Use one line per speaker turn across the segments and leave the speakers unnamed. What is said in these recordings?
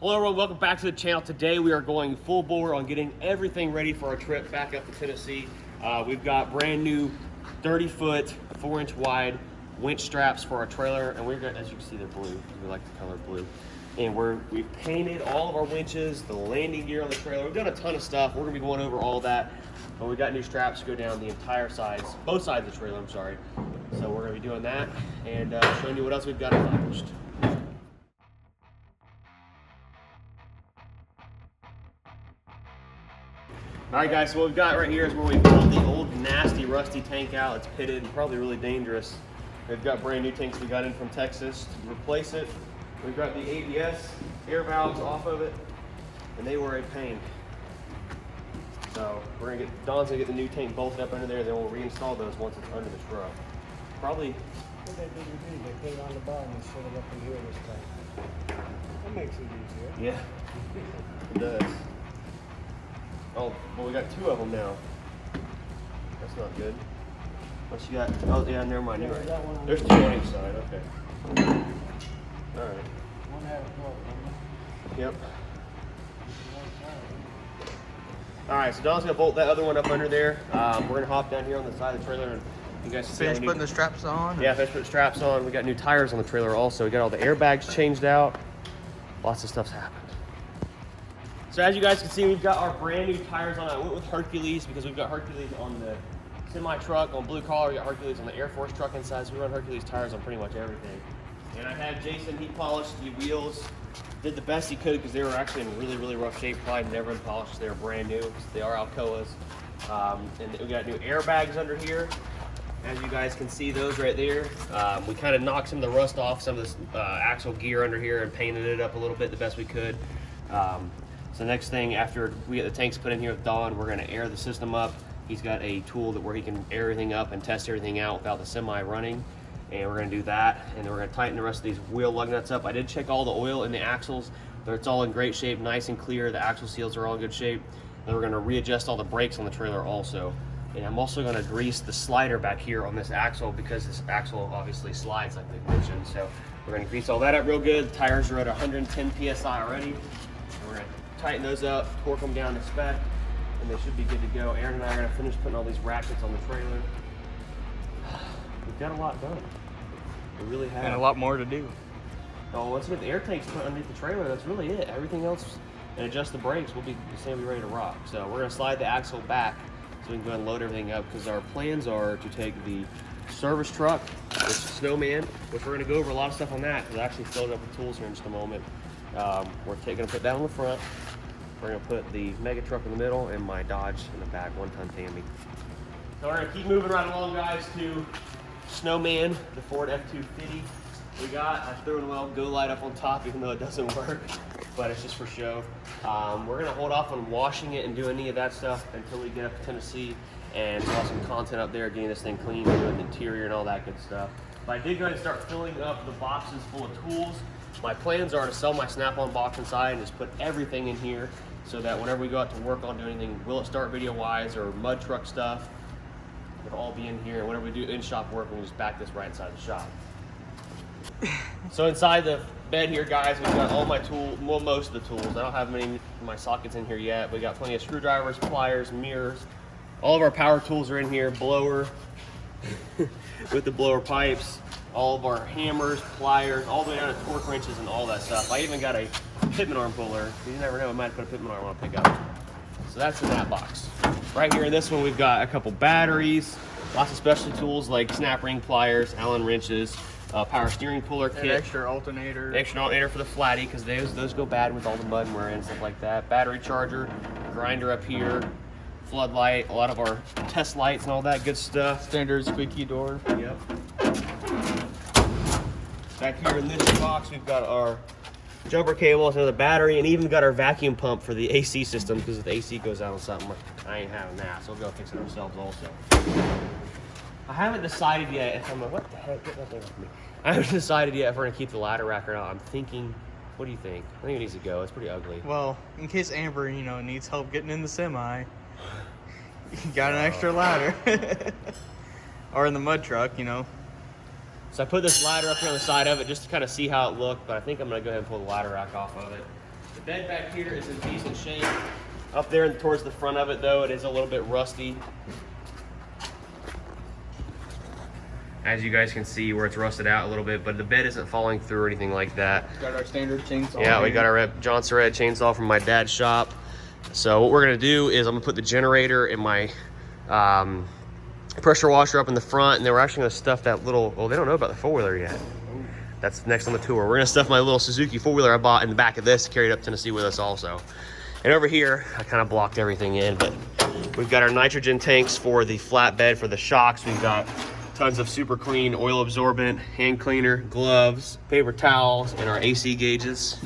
Hello everyone, welcome back to the channel. Today we are going full bore on getting everything ready for our trip back up to Tennessee. We've got brand new 30-foot, 4-inch wide winch straps for our trailer, and we're gonna, as you can see, they're blue. We like the color blue. And we've painted all of our winches, the landing gear on the trailer. We've done a ton of stuff. We're gonna be going over all that. But we got new straps to go down the entire sides, both sides of the trailer, I'm sorry. So we're gonna be doing that and showing you what else we've got accomplished. All right, guys, so what we've got right here is where we pulled the old, nasty, rusty tank out. It's pitted and probably really dangerous. We've got brand new tanks we got in from Texas to replace it. We've got the ABS air valves off of it, and they were a pain. So Don's gonna get the new tank bolted up under there, then we'll reinstall those once it's under the truck. Probably.
What they do, they put it on the bottom and set it up in here this time. That makes it easier.
Yeah, it does. Oh, well, we got two of them now. That's not good. Unless you got, oh yeah, never mind, you're right. There's two on each side, okay. All right.
One had a problem.
Yep. All right, so Don's gonna bolt that other one up under there. We're gonna hop down here on the side of the trailer and you guys
Finish putting the straps on?
Yeah, finish putting straps on. We got new tires on the trailer also. We got all the airbags changed out. Lots of stuff's happened. So as you guys can see, we've got our brand new tires on. I went with Hercules because we've got Hercules on the semi truck, on Blue Collar. We got Hercules on the Air Force truck inside, so we run Hercules tires on pretty much everything. And I had Jason, he polished the wheels, did the best he could because they were actually in really, really rough shape. Probably never been polished. They were brand new. They are Alcoas. And we got new airbags under here. As you guys can see, those right there. We kind of knocked some of the rust off some of this axle gear under here and painted it up a little bit the best we could. So next thing, after we get the tanks put in here with Don, we're gonna air the system up. He's got a tool where he can air everything up and test everything out without the semi running. And we're gonna do that. And then we're gonna tighten the rest of these wheel lug nuts up. I did check all the oil in the axles, but it's all in great shape, nice and clear. The axle seals are all in good shape. Then we're gonna readjust all the brakes on the trailer also. And I'm also gonna grease the slider back here on this axle because this axle obviously slides like we mentioned. So we're gonna grease all that up real good. The tires are at 110 PSI already. And we're gonna tighten those up, torque them down to spec, and they should be good to go. Aaron and I are gonna finish putting all these ratchets on the trailer. We've got a lot done. We really have.
And a lot more to do.
Oh, once we get the air tanks put underneath the trailer, that's really it. Everything else, and adjust the brakes, we'll be ready to rock. So we're gonna slide the axle back so we can go ahead and load everything up because our plans are to take the service truck, the Snowman, which we're gonna go over a lot of stuff on that because I actually filled up with tools here in just a moment. We're gonna put that on the front. We're gonna put the mega truck in the middle and my Dodge in the back, 1-ton Tammy. So we're gonna keep moving right along, guys, to Snowman, the Ford F-250. I threw an well Go Light up on top, even though it doesn't work, but it's just for show. We're gonna hold off on washing it and doing any of that stuff until we get up to Tennessee and draw some content up there, getting this thing clean, doing the interior and all that good stuff. But I did go ahead and start filling up the boxes full of tools. My plans are to sell my Snap-on box inside and just put everything in here so that whenever we go out to work on doing anything, Will It Start video-wise or mud truck stuff, it'll all be in here. And whenever we do in-shop work, we can just back this right inside the shop. So inside the bed here, guys, we've got all my tools, well, most of the tools. I don't have many of my sockets in here yet. We got plenty of screwdrivers, pliers, mirrors. All of our power tools are in here, blower with the blower pipes. All of our hammers, pliers, all the way down to torque wrenches and all that stuff. I even got a Pitman arm puller. You never know, I might put a Pitman arm on a pickup. So that's in that box. Right here in this one, we've got a couple batteries, lots of specialty tools like snap ring pliers, Allen wrenches, power steering puller kit.
An extra alternator.
Extra alternator for the flatty, because those go bad with all the mud and wear and stuff like that. Battery charger, grinder up here, floodlight, a lot of our test lights and all that good stuff.
Standard squeaky door.
Yep. Back here in this box, we've got our jumper cables, another battery, and even got our vacuum pump for the AC system because if the AC goes out on something, I ain't having that, so we'll go fix it ourselves also. I haven't decided yet if I'm like, what the heck, get that thing off me. I haven't decided yet if we're gonna keep the ladder rack or not. I'm thinking, what do you think? I think it needs to go. It's pretty ugly.
Well, in case Amber, needs help getting in the semi, you got an extra ladder. Or in the mud truck,
So I put this ladder up here on the side of it just to kind of see how it looked, but I think I'm gonna go ahead and pull the ladder rack off of it. The bed back here is in decent shape. Up there and towards the front of it though, it is a little bit rusty. As you guys can see where it's rusted out a little bit, but the bed isn't falling through or anything like that.
Got our standard chainsaw.
Yeah, we got our Johnson Red chainsaw from my dad's shop. So what we're gonna do is I'm gonna put the generator in my pressure washer up in the front, and then we're actually gonna stuff that little, well, they don't know about the four-wheeler yet. That's next on the tour. We're gonna stuff my little Suzuki four-wheeler I bought in the back of this to carry it up Tennessee with us also. And over here, I kind of blocked everything in, but we've got our nitrogen tanks for the flatbed for the shocks. We've got tons of super clean oil absorbent, hand cleaner, gloves, paper towels, and our AC gauges.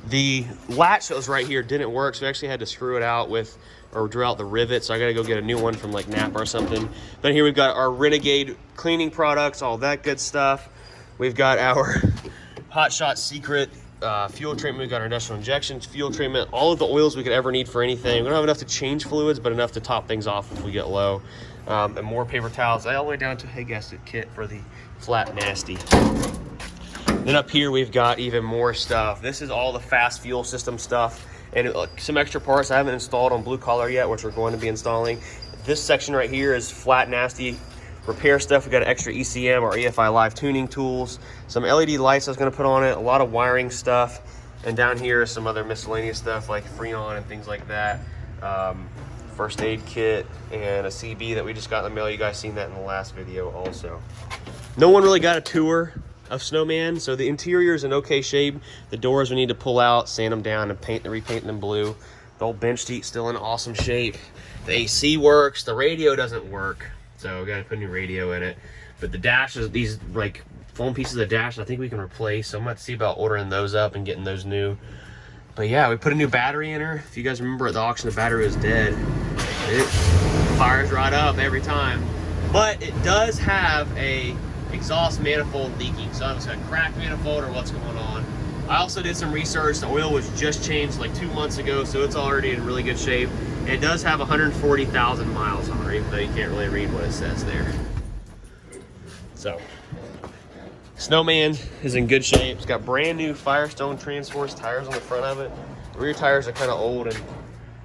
The latch that was right here didn't work, so we actually had to screw it out with, or drill out the rivet, so I gotta go get a new one from like Napa or something. Then here we've got our Renegade cleaning products, all that good stuff. We've got our Hot Shot Secret fuel treatment. We've got our industrial injection fuel treatment, all of the oils we could ever need for anything. We don't have enough to change fluids, but enough to top things off if we get low. And more paper towels, all the way down to a gasket kit for the flat nasty. Then up here we've got even more stuff. This is all the fast fuel system stuff and some extra parts I haven't installed on Blue Collar yet, which we're going to be installing. This section right here is flat nasty repair stuff. We got an extra ECM or EFI Live tuning tools, some LED lights I was going to put on it, a lot of wiring stuff, and down here is some other miscellaneous stuff like Freon and things like that. First aid kit and a CB that we just got in the mail. You guys seen that in the last video also. No one really got a tour of Snowman, so the interior is in okay shape. The doors we need to pull out, sand them down, and repaint them blue. The old bench seat still in awesome shape. The AC works, the radio doesn't work, so we gotta put a new radio in it. But the dash is these like foam pieces of dash I think we can replace, so I'm gonna see about ordering those up and getting those new. But yeah, we put a new battery in her. If you guys remember at the auction, the battery was dead. It fires right up every time. But it does have a exhaust manifold leaking. So it's a cracked manifold or what's going on. I also did some research. The oil was just changed like 2 months ago, so it's already in really good shape. It does have 140,000 miles on it, even though you can't really read what it says there. So, Snowman is in good shape. It's got brand new Firestone Transforce tires on the front of it. The rear tires are kind of old and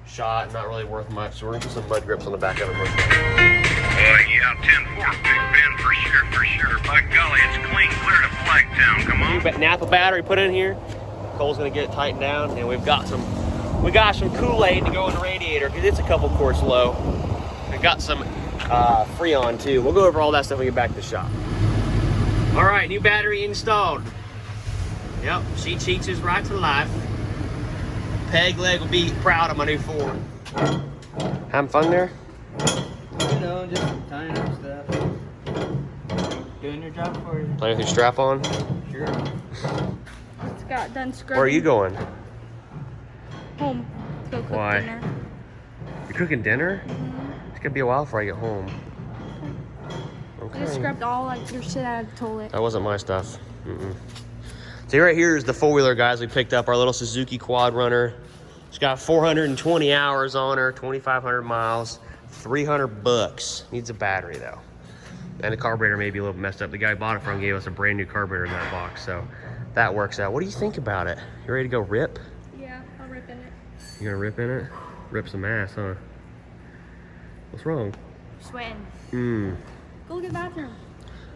shot and not really worth much, so we're gonna put some mud grips on the back of it.
Yeah, 10-4, Big Ben, for sure. By golly, it's clean clear to Flagtown. Come on.
New Napa battery put in here. Cole's gonna get it tightened down, and we got some Kool-Aid to go in the radiator because it's a couple quarts low. We got some Freon too. We'll go over all that stuff when we get back to the shop. All right, new battery installed. Yep, she cheats us right to life. Peg leg will be proud of my new Ford. Having fun there?
You know, just tying up stuff. Doing your job for you.
Playing with your strap on?
Sure.
It's got done scrubbing.
Where are you going?
Home. To go cook
Why?
dinner.
You're cooking dinner? It's gonna be a while before I get home.
I just scrubbed all like your shit out of the toilet.
That wasn't my stuff. So right here is the four-wheeler, guys. We picked up our little Suzuki Quad Runner. It's got 420 hours on her, 2,500 miles, 300 bucks. Needs a battery though. And the carburetor may be a little messed up. The guy who bought it from gave us a brand new carburetor in that box, so that works out. What do you think about it? You ready to go rip?
Yeah, I'll rip in it.
You gonna rip in it? Rip some ass, huh? What's wrong?
Sweating. Go look at the bathroom.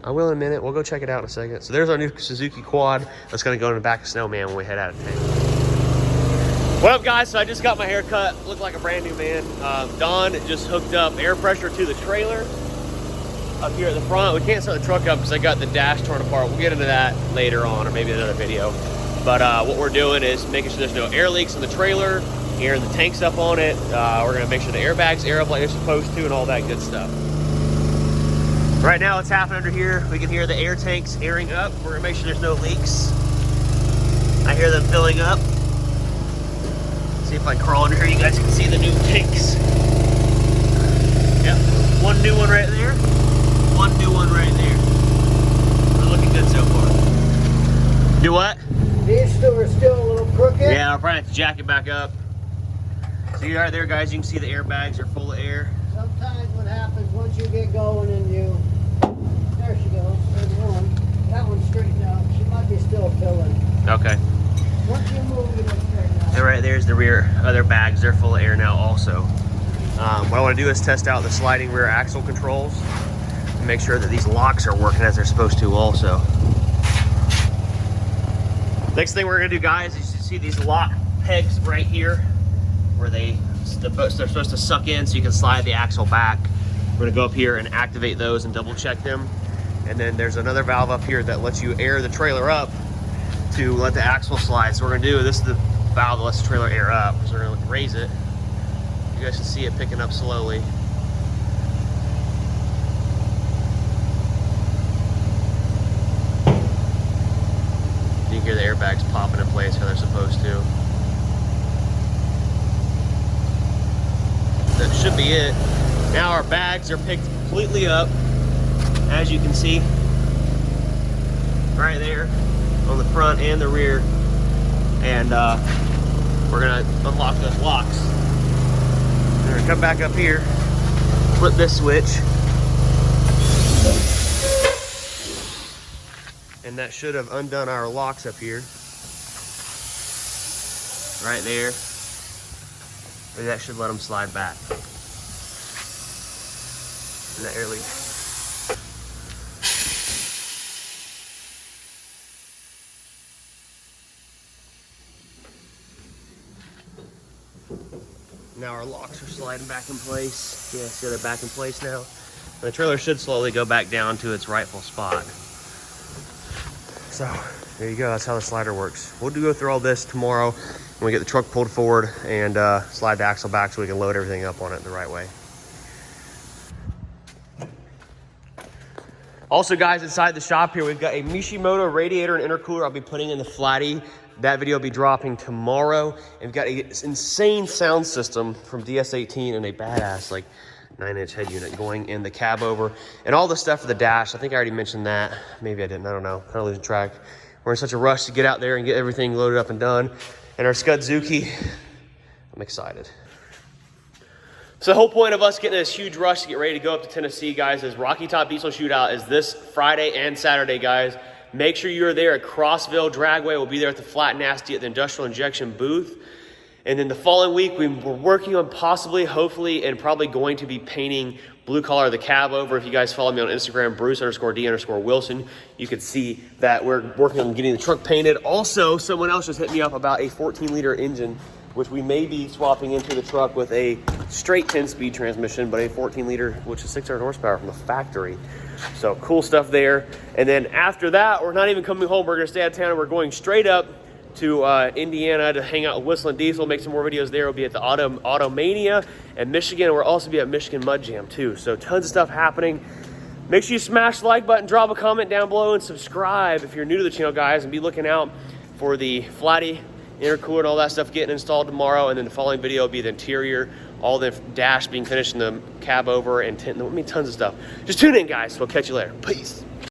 I will in a minute. We'll go check it out in a second. So there's our new Suzuki Quad. That's gonna go in the back of Snowman when we head out of town. What up, guys? So I just got my hair cut. Look like a brand new man. Don just hooked up air pressure to the trailer up here at the front. We can't start the truck up because I got the dash torn apart. We'll get into that later on, or maybe another video. But what we're doing is making sure there's no air leaks in the trailer, airing the tanks up on it. We're gonna make sure the airbags air up like they're supposed to and all that good stuff. Right now it's happening under here. We can hear the air tanks airing up. We're gonna make sure there's no leaks. I hear them filling up. See if I crawl under here, you guys can see the new tanks. Yep, one new one right there. One new one right there. We're looking good so far. Do what?
These two are still a little crooked.
Yeah, I'll probably have to jack it back up. See right there, guys, you can see the airbags are full of air.
Sometimes what happens once you get going and you, there she goes, there's one. That one's straightened out. She might be still filling.
Okay.
Once you move, you know,
right there's the rear other bags. They're full of air now also. What I want to do is test out the sliding rear axle controls and make sure that these locks are working as they're supposed to also. Next thing we're gonna do, guys, is you see these lock pegs right here where they're supposed to suck in so you can slide the axle back. We're gonna go up here and activate those and double check them. And then there's another valve up here that lets you air the trailer up to let the axle slide. So we're gonna do, this is the valve that lets the trailer air up. So we're gonna raise it. You guys can see it picking up slowly. You can hear the airbags popping in place how they're supposed to. That should be it. Now our bags are picked completely up, as you can see, right there on the front and the rear. And we're gonna unlock those locks. We're gonna come back up here, flip this switch, and that should have undone our locks up here. Right there. And that should let them slide back. And that air leak. Now our locks are sliding back in place. Yeah, see they're back in place now. And the trailer should slowly go back down to its rightful spot. So there you go, that's how the slider works. We'll go through all this tomorrow when we get the truck pulled forward and slide the axle back so we can load everything up on it the right way. Also guys, inside the shop here, we've got a Mishimoto radiator and intercooler I'll be putting in the Flatty. That video will be dropping tomorrow. And we've got an insane sound system from DS18 and a badass like 9-inch head unit going in the cab over. And all the stuff for the dash, I think I already mentioned that. Maybe I didn't, I don't know, kind of losing track. We're in such a rush to get out there and get everything loaded up and done. And our Scudzuki, I'm excited. So the whole point of us getting this huge rush to get ready to go up to Tennessee, guys, is Rocky Top Diesel Shootout is this Friday and Saturday, guys. Make sure you're there at Crossville Dragway. We'll be there at the Flat Nasty at the Industrial Injection booth. And then the following week, we're working on possibly, hopefully, and probably going to be painting Blue Collar the cab over. If you guys follow me on Instagram, Bruce_D_Wilson, you can see that we're working on getting the truck painted. Also, someone else just hit me up about a 14-liter engine, which we may be swapping into the truck with a straight 10-speed transmission, but a 14-liter, which is 600 horsepower from the factory. So cool stuff there. And then after that, we're not even coming home. We're gonna stay out of town and we're going straight up to Indiana to hang out with Whistling Diesel, make some more videos there. We'll be at the Automania in Michigan, and we'll also be at Michigan Mud Jam too. So tons of stuff happening. Make sure you smash the like button, drop a comment down below, and subscribe if you're new to the channel, guys, and be looking out for the Flatty intercooler and all that stuff getting installed tomorrow. And then the following video will be the interior, all the dash being finished in the cab over, and tons of stuff. Just tune in, guys. We'll catch you later. Peace.